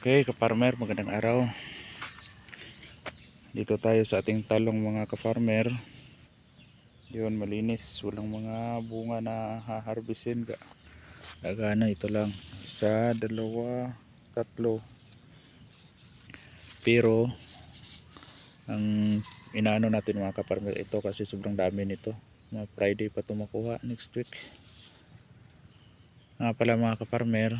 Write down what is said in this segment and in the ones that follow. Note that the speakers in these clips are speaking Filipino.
Okay, kaparmer, magandang araw. Dito tayo sa ating talong mga kafarmer. Yun, malinis, walang mga bunga na haharbisin. Gagana, ito lang. Isa, dalawa, tatlo. Pero ang inaano natin mga kafarmer ito kasi sobrang dami nito. Mga Friday pa ito makuha, next week. Nga pala mga kafarmer,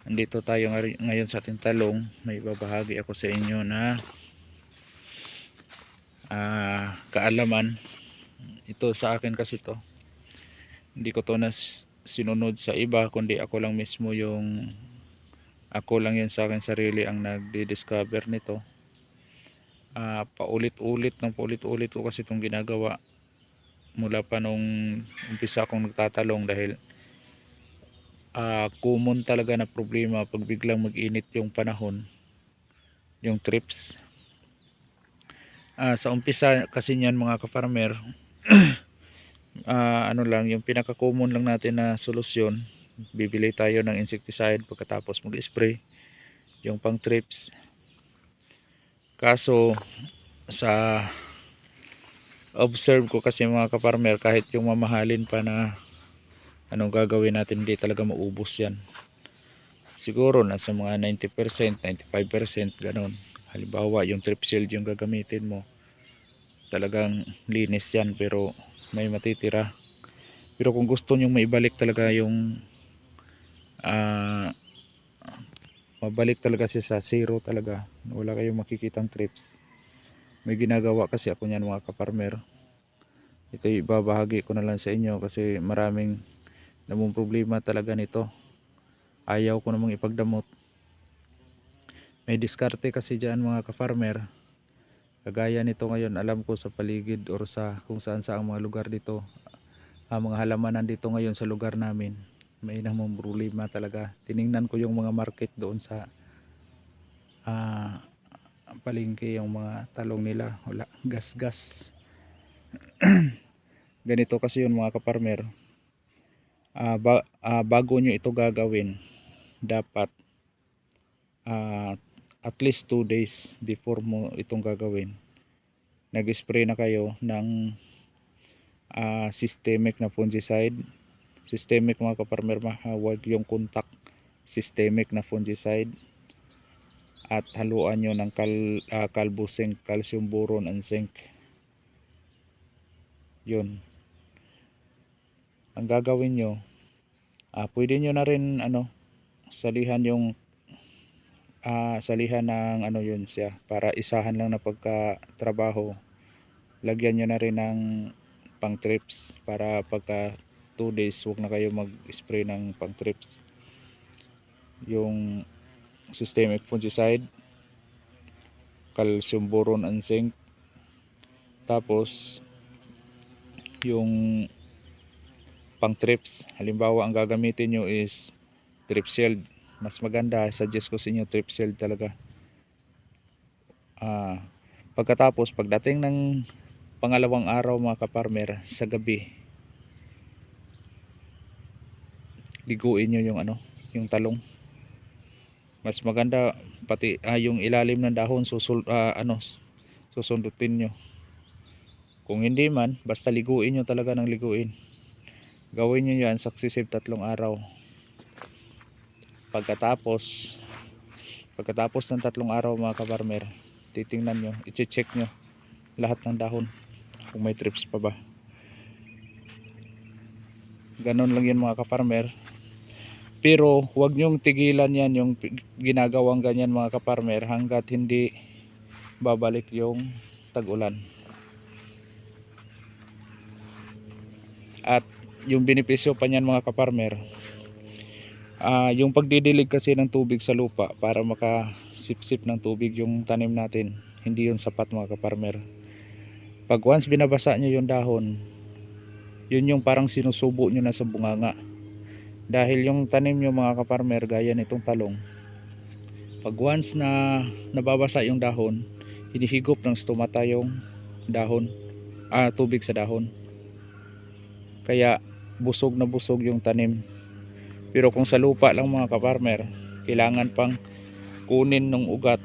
andito tayo ngayon sa ating talong. May babahagi ako sa inyo na kaalaman. Ito sa akin kasi to, hindi ko to sinunod sa iba, kundi ako lang mismo ako lang yan sa akin sarili ang nagdi-discover nito. Paulit-ulit ko kasi itong ginagawa mula pa nung umpisa akong nagtatalong, dahil common talaga na problema pag biglang mag-init yung panahon, yung trips. Sa umpisa kasi niyan mga kafarmer, ano lang, yung pinaka-common lang natin na solusyon, bibili tayo ng insecticide pagkatapos mag-spray, yung pang trips. Kaso sa observe ko kasi mga kafarmer, kahit yung mamahalin pa na anong gagawin natin, hindi talaga maubos yan. Siguro nasa mga 90%, 95% ganon. Halimbawa yung trip shield yung gagamitin mo, talagang linis yan, pero may matitira. Pero kung gusto nyo maibalik talaga yung mabalik talaga siya sa zero talaga, wala kayong makikitang trips, may ginagawa kasi ako niyan mga kafarmer. Ito ibabahagi ko na lang sa inyo kasi maraming namang problema talaga nito. Ayaw ko namang ipagdamot. May diskarte kasi dyan mga kafarmer. Kagaya nito ngayon, alam ko sa paligid or sa kung saan sa mga lugar dito, mga halamanan dito ngayon sa lugar namin, may namang problema talaga. Tiningnan ko yung mga market doon sa palengke, yung mga talong nila, wala, gas. Ganito kasi yun mga kaparmer. Bago nyo ito gagawin, dapat at least 2 days before mo itong gagawin, nag-spray na kayo ng systemic na fungicide. Systemic mga kaparmer, huwag yung contact. Systemic na fungicide, at haluan nyo ng calcium, calcium boron and zinc. Yun ang gagawin nyo. Pwede nyo na rin salihan yung salihan ng yun siya, para isahan lang na pagkatrabaho. Lagyan nyo na rin ng pang trips, para pagka 2 days huwag na kayo mag spray ng pang trips. Yung systemic fungicide, calcium boron and zinc, tapos yung pang trips, halimbawa ang gagamitin nyo is trip shield. Mas maganda, suggest ko sa inyo trip shield talaga. Pagkatapos, pagdating ng pangalawang araw mga kaparmer, sa gabi, liguin nyo yung talong. Mas maganda pati yung ilalim ng dahon susundutin nyo. Kung hindi man, basta liguin nyo talaga ng liguin. Gawin nyo yan successive 3 araw. Pagkatapos ng 3 araw mga kafarmer, titingnan nyo, i-check nyo lahat ng dahon kung may trips pa ba. Ganon lang yun mga kafarmer. Pero huwag nyong tigilan yan, yung ginagawang ganyan mga kafarmer, hanggat hindi babalik yung tag-ulan. At yung benepisyo pa niyan mga kafarmer, yung pagdidilig kasi ng tubig sa lupa para makasipsip ng tubig yung tanim natin, hindi yun sapat mga kafarmer. Pag once binabasa nyo yung dahon, yun yung parang sinusubo nyo na sa bunganga. Dahil yung tanim nyo mga kafarmer, gaya nitong talong, pag once na nababasa yung dahon, hinihigop ng stomata yung dahon, tubig sa dahon, kaya busog na busog yung tanim. Pero kung sa lupa lang mga kafarmer, Kailangan pang kunin ng ugat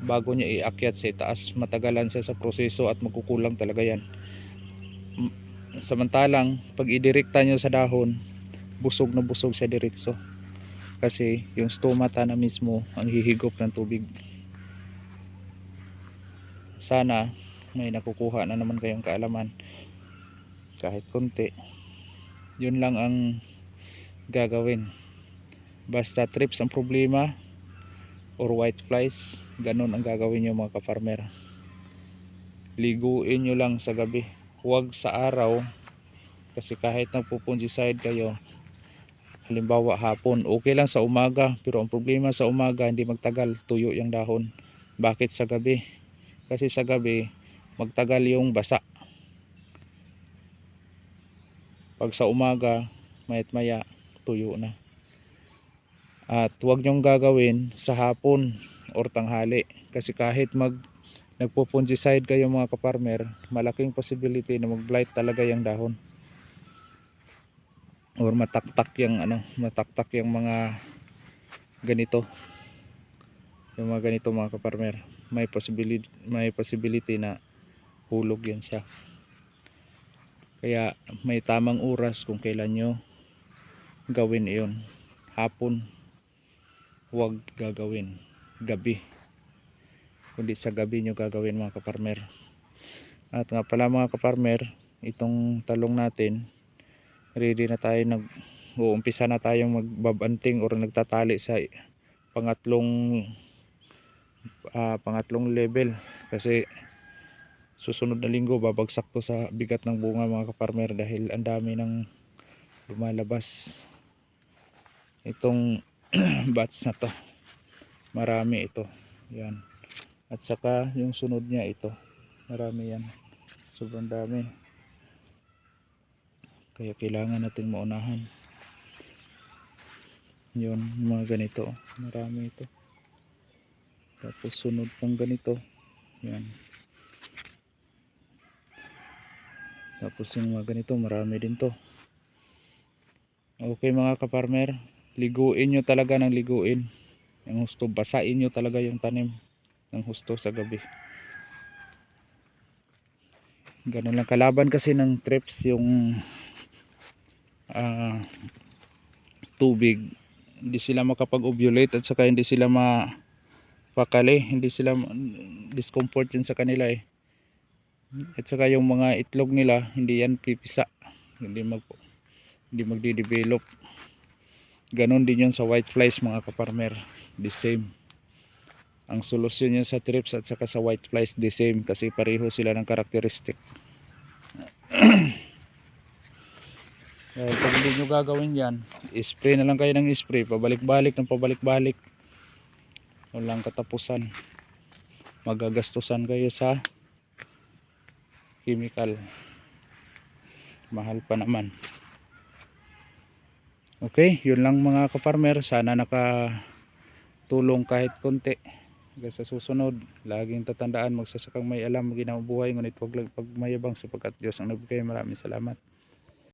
bago niya iakyat sa itaas. Matagalan siya sa proseso at magkukulang talaga yan. Samantalang pag idirekta niyo sa dahon, busog na busog siya diretso, kasi yung stomata na mismo ang hihigop ng tubig. Sana may nakukuha na naman kayong kaalaman kahit konti. Yun lang ang gagawin. Basta trips ang problema or white flies, ganun ang gagawin nyo mga ka-farmer. Liguin nyo lang sa gabi, huwag sa araw, kasi kahit nagpo-fungicide kayo, halimbawa hapon, okay lang sa umaga, pero ang problema sa umaga hindi magtagal, tuyo yung dahon. Bakit sa gabi? Kasi sa gabi magtagal yung basa. Pag sa umaga, mayat maya tuyo na. At huwag nyong gagawin sa hapon or tanghali, kasi kahit nagpo-fungicide kayo mga ka-farmer, malaking possibility na mag-blight talaga yung dahon or mataktak yung mga ganito, mga ka-farmer. May possibility na hulog yan siya. Kaya may tamang oras kung kailan nyo gawin iyon. Hapon huwag gagawin, gabi, kundi sa gabi nyo gagawin mga ka-farmer. At nga pala mga ka-farmer, itong talong natin ready na tayo, uumpisa na tayong magbabanting or nagtatali sa pangatlong level, kasi susunod na linggo babagsak to sa bigat ng bunga mga ka-farmer, dahil ang dami ng lumalabas itong batch na to, marami ito yan. At saka yung sunod niya ito, marami yan, sobrang dami, kaya kailangan natin maunahan. Yun, mga ganito, marami ito. Tapos sunod pang ganito, yan. Tapos yung mga ganito, marami din to. Okay mga ka-farmer, liguin nyo talaga ng liguin yung husto, basain nyo talaga yung tanim ng husto sa gabi. Ganun lang, kalaban kasi ng trips yung tubig. Hindi sila makapag-ovulate, at saka hindi sila mapakali, hindi sila discomfort yun sa kanila eh. At saka yung mga itlog nila hindi yan pipisa, hindi magdi-develop. Ganon din yun sa white flies mga ka-farmer, the same. Ang solusyon nyo sa trips at saka sa white flies the same, kasi pareho sila ng karakteristik. Pag hindi nyo gagawin yan, spray na lang kayo ng spray, pabalik-balik, walang katapusan. Magagastusan kayo sa chemical, mahal pa naman. Okay, yun lang mga ka-farmer, sana nakatulong kahit konti. Hanggang sa susunod, laging tatandaan, magsasakang may alam, ginawang buhay, ngunit huwag lang pagmayabang, sapagkat Diyos ang nagbigay. Maraming salamat.